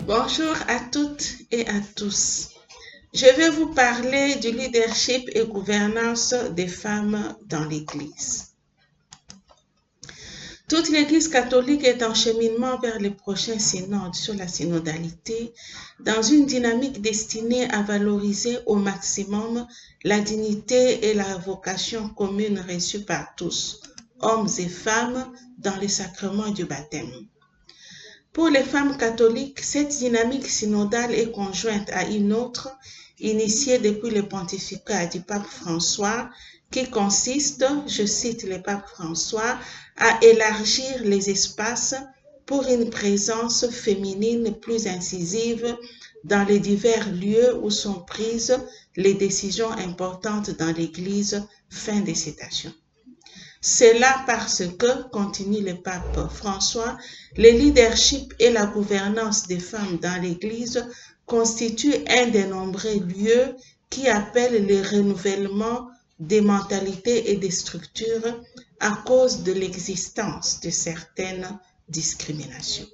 Bonjour à toutes et à tous. Je vais vous parler du leadership et gouvernance des femmes dans l'Église. Toute l'Église catholique est en cheminement vers le prochain synode sur la synodalité, dans une dynamique destinée à valoriser au maximum la dignité et la vocation commune reçue par tous, hommes et femmes, dans le sacrement du baptême. Pour les femmes catholiques, cette dynamique synodale est conjointe à une autre, initiée depuis le pontificat du pape François, qui consiste, je cite le pape François, à élargir les espaces pour une présence féminine plus incisive dans les divers lieux où sont prises les décisions importantes dans l'Église. Fin de citation. C'est là parce que, continue le pape François, le leadership et la gouvernance des femmes dans l'Église constituent un des nombreux lieux qui appellent le renouvellement des mentalités et des structures à cause de l'existence de certaines discriminations.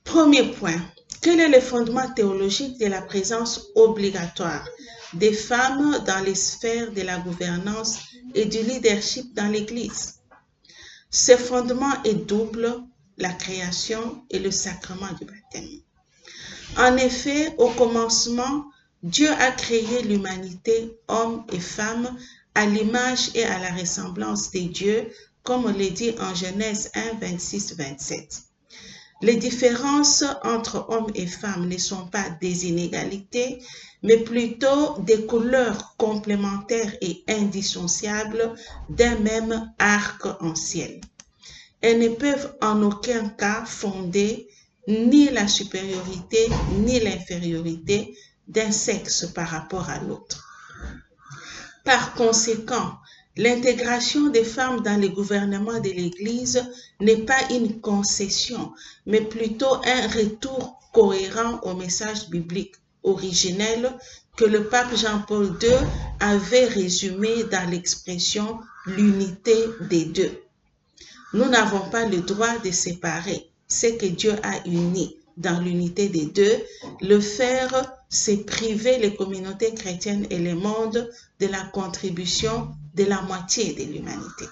Premier point, quel est le fondement théologique de la présence obligatoire des femmes dans les sphères de la gouvernance et du leadership dans l'Église? Ce fondement est double, la création et le sacrement du baptême. En effet, au commencement, Dieu a créé l'humanité, hommes et femmes, à l'image et à la ressemblance de Dieu, comme on le dit en Genèse 1, 26-27. Les différences entre hommes et femmes ne sont pas des inégalités, mais plutôt des couleurs complémentaires et indissociables d'un même arc-en-ciel. Elles ne peuvent en aucun cas fonder ni la supériorité ni l'infériorité d'un sexe par rapport à l'autre. Par conséquent, l'intégration des femmes dans le gouvernement de l'Église n'est pas une concession, mais plutôt un retour cohérent au message biblique originel que le pape Jean-Paul II avait résumé dans l'expression « l'unité des deux ». Nous n'avons pas le droit de séparer ce que Dieu a uni dans l'unité des deux. Le faire, c'est priver les communautés chrétiennes et le monde de la contribution de la moitié de l'humanité.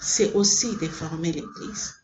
C'est aussi déformer l'Église.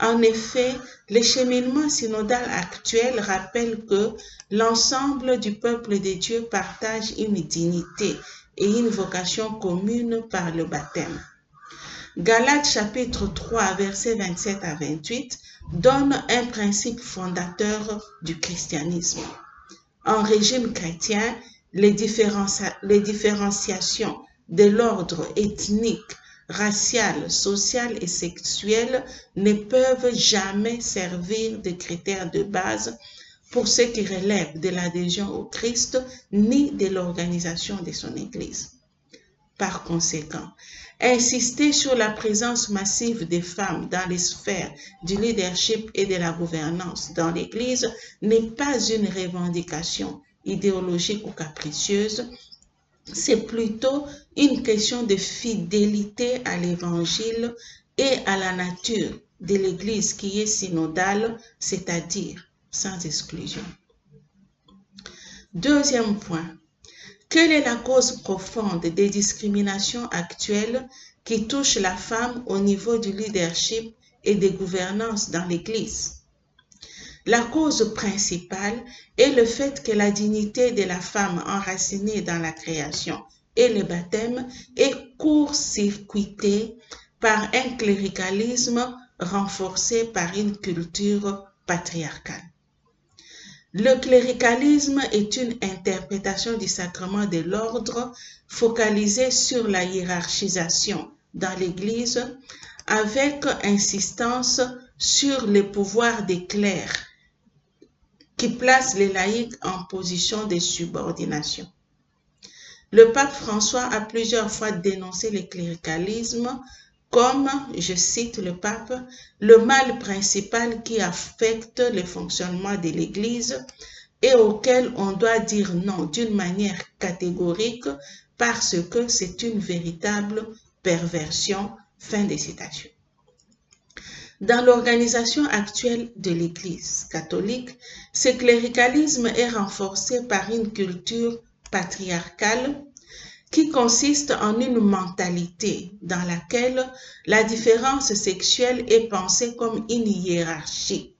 En effet, le cheminement synodal actuel rappelle que l'ensemble du peuple de Dieu partage une dignité et une vocation commune par le baptême. Galates chapitre 3, versets 27 à 28 donne un principe fondateur du christianisme. En régime chrétien, les différenciations de l'ordre ethnique, racial, social et sexuel ne peuvent jamais servir de critères de base pour ce qui relève de l'adhésion au Christ ni de l'organisation de son Église. Par conséquent, insister sur la présence massive des femmes dans les sphères du leadership et de la gouvernance dans l'Église n'est pas une revendication idéologique ou capricieuse, c'est plutôt une question de fidélité à l'Évangile et à la nature de l'Église qui est synodale, c'est-à-dire sans exclusion. Deuxième point. Quelle est la cause profonde des discriminations actuelles qui touchent la femme au niveau du leadership et des gouvernances dans l'Église? La cause principale est le fait que la dignité de la femme enracinée dans la création et le baptême est court-circuitée par un cléricalisme renforcé par une culture patriarcale. Le cléricalisme est une interprétation du sacrement de l'ordre focalisée sur la hiérarchisation dans l'Église avec insistance sur le pouvoir des clercs qui place les laïcs en position de subordination. le pape François a plusieurs fois dénoncé le cléricalisme comme, je cite le pape, le mal principal qui affecte le fonctionnement de l'Église et auquel on doit dire non d'une manière catégorique parce que c'est une véritable perversion. Fin de citation. Dans l'organisation actuelle de l'Église catholique, ce cléricalisme est renforcé par une culture patriarcale qui consiste en une mentalité dans laquelle la différence sexuelle est pensée comme une hiérarchie.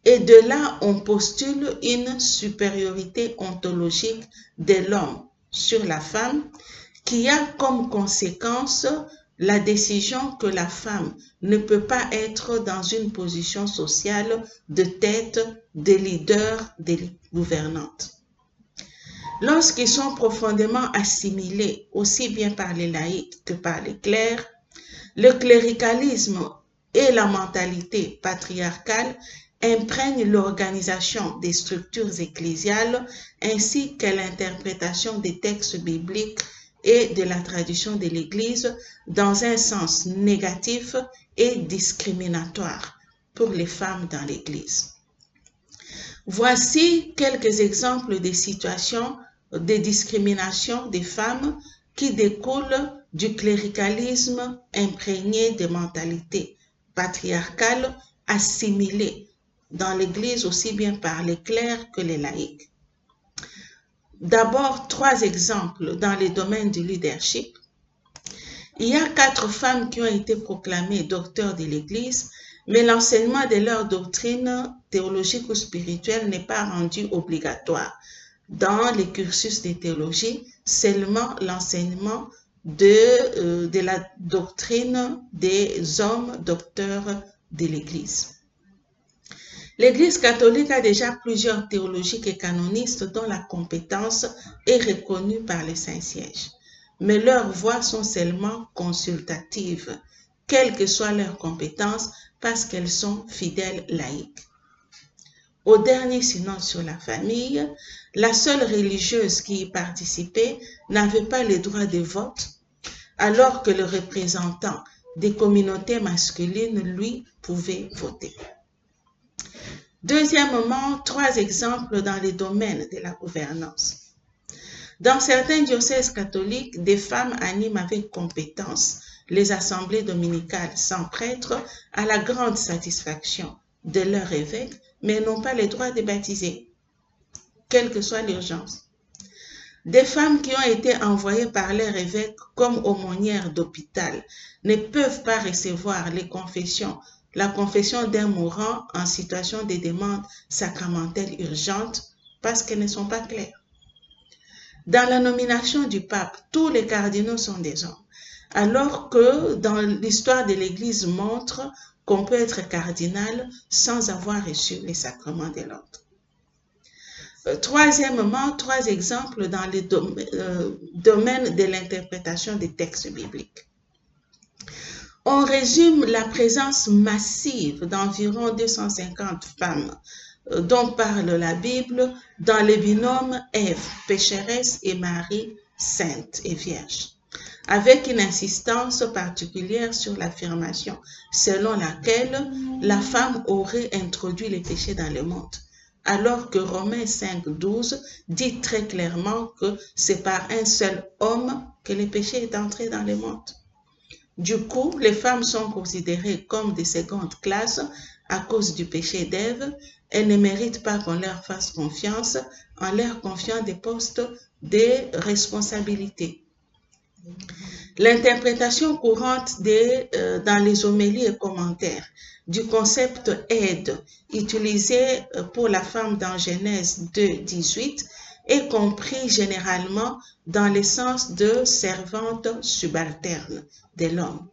Et de là, on postule une supériorité ontologique de l'homme sur la femme qui a comme conséquence la décision que la femme ne peut pas être dans une position sociale de tête, de leader, de gouvernante. Lorsqu'ils sont profondément assimilés, aussi bien par les laïcs que par les clercs, le cléricalisme et la mentalité patriarcale imprègnent l'organisation des structures ecclésiales ainsi que l'interprétation des textes bibliques et de la tradition de l'Église dans un sens négatif et discriminatoire pour les femmes dans l'Église. Voici quelques exemples de situations de discrimination des femmes qui découlent du cléricalisme imprégné de mentalités patriarcales assimilées dans l'Église aussi bien par les clercs que les laïcs. D'abord, 3 exemples dans les domaines du leadership. Il y a 4 femmes qui ont été proclamées docteurs de l'Église, mais l'enseignement de leur doctrine théologique ou spirituelle n'est pas rendu obligatoire. Dans les cursus de théologie, seulement l'enseignement de la doctrine des hommes docteurs de l'Église. L'Église catholique a déjà plusieurs théologiques et canonistes dont la compétence est reconnue par le Saint-Siège, mais leurs voix sont seulement consultatives, quelle que soit leur compétence, parce qu'elles sont fidèles laïques. Au dernier synode sur la famille, la seule religieuse qui y participait n'avait pas le droit de vote, alors que le représentant des communautés masculines, lui, pouvait voter. Deuxièmement, 3 exemples dans les domaines de la gouvernance. Dans certains diocèses catholiques, des femmes animent avec compétence les assemblées dominicales sans prêtre à la grande satisfaction de leur évêque, mais n'ont pas le droit de baptiser, quelle que soit l'urgence. Des femmes qui ont été envoyées par leur évêque comme aumônières d'hôpital ne peuvent pas recevoir la confession d'un mourant en situation de demande sacramentelle urgente parce qu'elles ne sont pas claires. Dans la nomination du pape, tous les cardinaux sont des hommes, alors que dans l'histoire de l'Église montre qu'on peut être cardinal sans avoir reçu les sacrements de l'ordre. Troisièmement, 3 exemples dans les domaines de l'interprétation des textes bibliques. On résume la présence massive d'environ 250 femmes dont parle la Bible dans le binôme Ève, pécheresse, et Marie, sainte et vierge, avec une insistance particulière sur l'affirmation selon laquelle la femme aurait introduit les péchés dans le monde, alors que Romains 5,12 dit très clairement que c'est par un seul homme que le péché est entré dans le monde. Du coup, les femmes sont considérées comme de seconde classe à cause du péché d'Ève. Elles ne méritent pas qu'on leur fasse confiance en leur confiant des postes de responsabilité. L'interprétation courante dans les homélies et commentaires du concept aide utilisé pour la femme dans Genèse 2,18 est compris généralement dans le sens de servante subalterne de l'homme,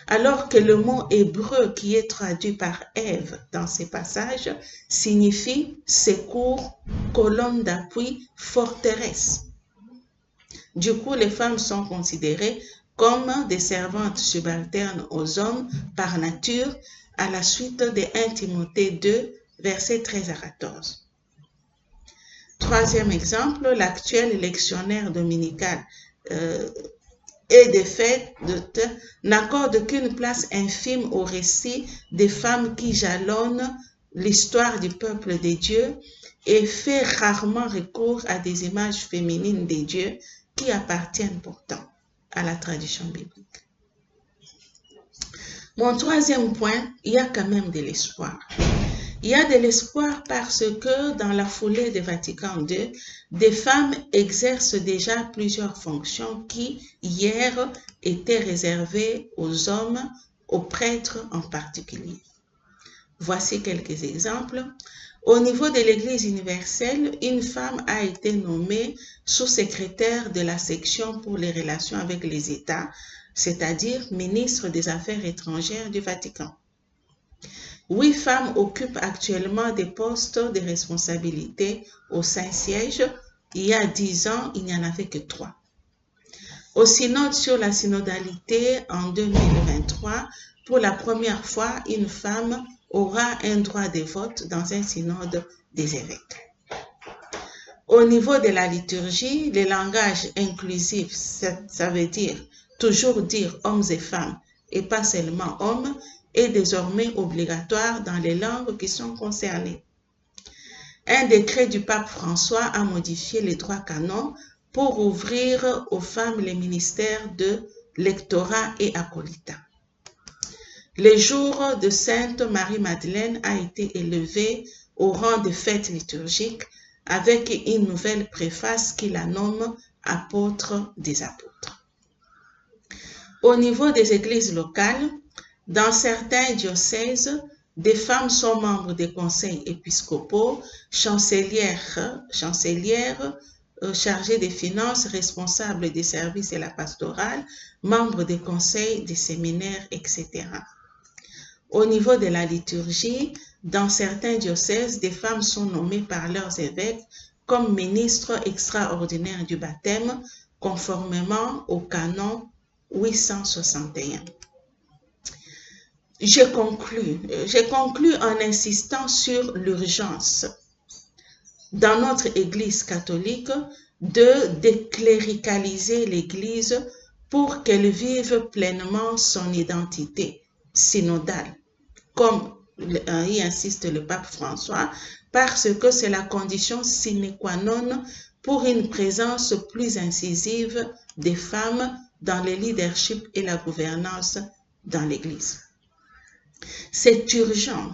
alors que le mot hébreu qui est traduit par Ève dans ces passages signifie secours, colonne d'appui, forteresse. Du coup, les femmes sont considérées comme des servantes subalternes aux hommes par nature, à la suite de 1 Timothée 2, versets 13 à 14. Troisième exemple, l'actuel lectionnaire dominical et des fêtes n'accorde qu'une place infime au récit des femmes qui jalonnent l'histoire du peuple des dieux et fait rarement recours à des images féminines des dieux qui appartiennent pourtant à la tradition biblique. Mon troisième point, il y a quand même de l'espoir. Il y a de l'espoir parce que dans la foulée de Vatican II, des femmes exercent déjà plusieurs fonctions qui, hier, étaient réservées aux hommes, aux prêtres en particulier. Voici quelques exemples. Au niveau de l'Église universelle, une femme a été nommée sous-secrétaire de la section pour les relations avec les États, c'est-à-dire ministre des Affaires étrangères du Vatican. 8 femmes occupent actuellement des postes de responsabilité au Saint-Siège. Il y a 10 ans, il n'y en avait que 3. Au synode sur la synodalité en 2023, pour la première fois, une femme aura un droit de vote dans un synode des évêques. Au niveau de la liturgie, le langage inclusif, ça veut dire toujours dire hommes et femmes et pas seulement hommes, est désormais obligatoire dans les langues qui sont concernées. Un décret du pape François a modifié les droits canons pour ouvrir aux femmes les ministères de lectorat et acolytat. Le jour de Sainte Marie-Madeleine a été élevé au rang de fête liturgique avec une nouvelle préface qui la nomme apôtre des apôtres. Au niveau des églises locales, dans certains diocèses, des femmes sont membres des conseils épiscopaux, chancelières chargées des finances, responsables des services et la pastorale, membres des conseils, des séminaires, etc. Au niveau de la liturgie, dans certains diocèses, des femmes sont nommées par leurs évêques comme ministres extraordinaires du baptême, conformément au canon 861. Je conclus en insistant sur l'urgence dans notre Église catholique de décléricaliser l'Église pour qu'elle vive pleinement son identité synodale, comme y insiste le pape François, parce que c'est la condition sine qua non pour une présence plus incisive des femmes dans le leadership et la gouvernance dans l'Église. C'est urgent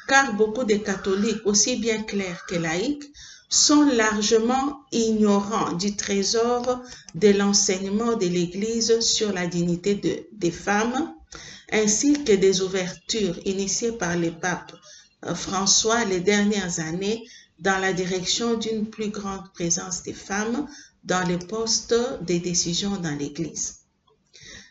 car beaucoup de catholiques, aussi bien clercs que laïcs, sont largement ignorants du trésor de l'enseignement de l'Église sur la dignité des femmes, ainsi que des ouvertures initiées par le pape François les dernières années dans la direction d'une plus grande présence des femmes dans les postes de décision dans l'Église.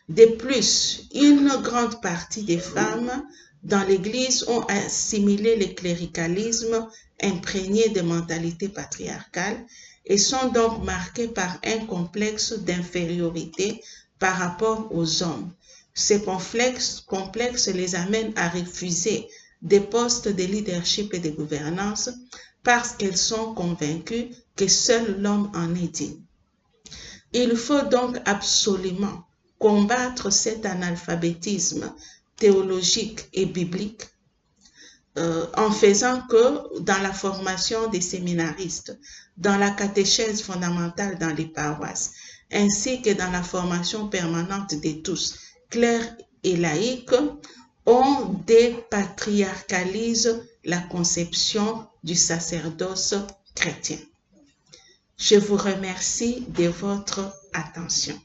De plus, une grande partie des femmes dans l'Église ont assimilé le cléricalisme imprégné de mentalités patriarcales et sont donc marquées par un complexe d'infériorité par rapport aux hommes. Ces complexes les amènent à refuser des postes de leadership et de gouvernance parce qu'elles sont convaincues que seul l'homme en est digne. Il faut donc absolument combattre cet analphabétisme théologique et biblique en faisant que dans la formation des séminaristes, dans la catéchèse fondamentale dans les paroisses, ainsi que dans la formation permanente de tous, clercs et laïcs, on dépatriarcalise la conception du sacerdoce chrétien. Je vous remercie de votre attention.